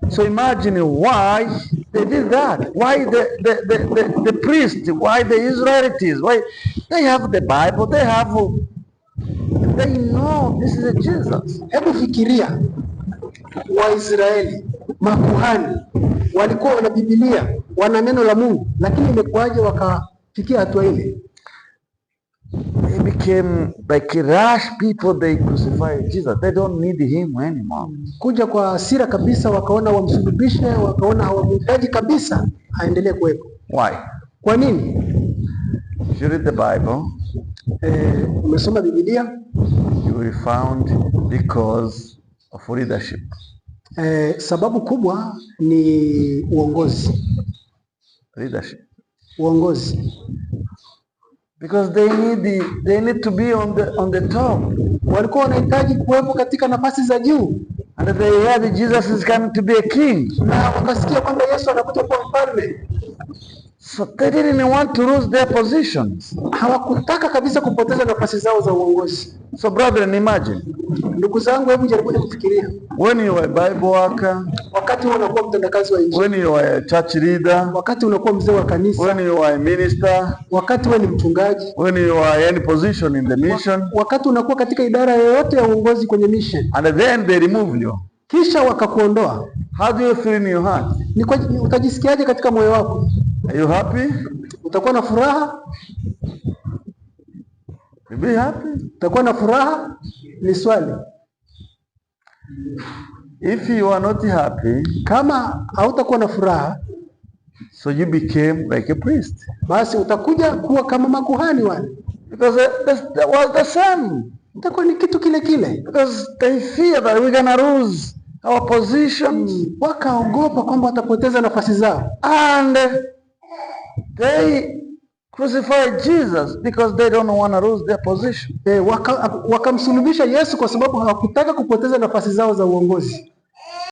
So imagine why they did that. Why the priest, why the Israelites, why they have the Bible, they know this is a Jesus. Hebu fikiria, Waisraeli makuhani walikuwa wana Biblia, wana neno la Mungu, lakini imekuwaje wakafikia hatua ile? They became like rash people. They crucified Jesus. They don't need him anymore. Kuja kwa hasira kabisa, wakaona wamsulubishe, wakaona hawamhitaji kabisa aendelee kuwepo. Why? Kwa nini? If you read the Bible, umesoma Biblia, you will found because of leadership. Sababu kubwa ni uongozi. Leadership. Uongozi. Because they need to be on the top. Walikuwa wanahitaji kuwepo katika nafasi za juu. And they heard Jesus is coming to be a king. Na wakasikia kwamba Yesu anakuja kuwa mfalme. So they didn't want to lose their positions. Hawakutaka kabisa kupoteza nafasi zao za uongozi. So brethren, imagine. Ndugu zangu, hebu jaribu kufikiria. When you are a Bible worker, wakati unakuwa mtendakazi wa Injili, when you are a church leader, wakati unakuwa mzee wa kanisa, when you are a minister, wakati wewe ni mchungaji, when you are any position in the mission, wakati unakuwa katika idara yoyote ya uongozi kwenye mission, and then they remove you, kisha wakakuondoa, how do you feel in your heart? Utajisikiaje katika moyo wako? Are you happy? Utakuwa na furaha? You be happy? Utakuwa na furaha? Ni swali. If you are not happy, kama hautakuwa na furaha, so you became like a priest. Basi utakuja kuwa kama makuhani wale. Because that was the same. Itakuwa ni kitu kile kile. Because they fear that we're gonna lose our positions. Wakaogopa kwamba watapoteza nafasi zao. And they crucified Jesus because they don't want to lose their position. Wakamsulubisha Yesu kwa sababu hawakutaka kupoteza nafasi zao za uongozi.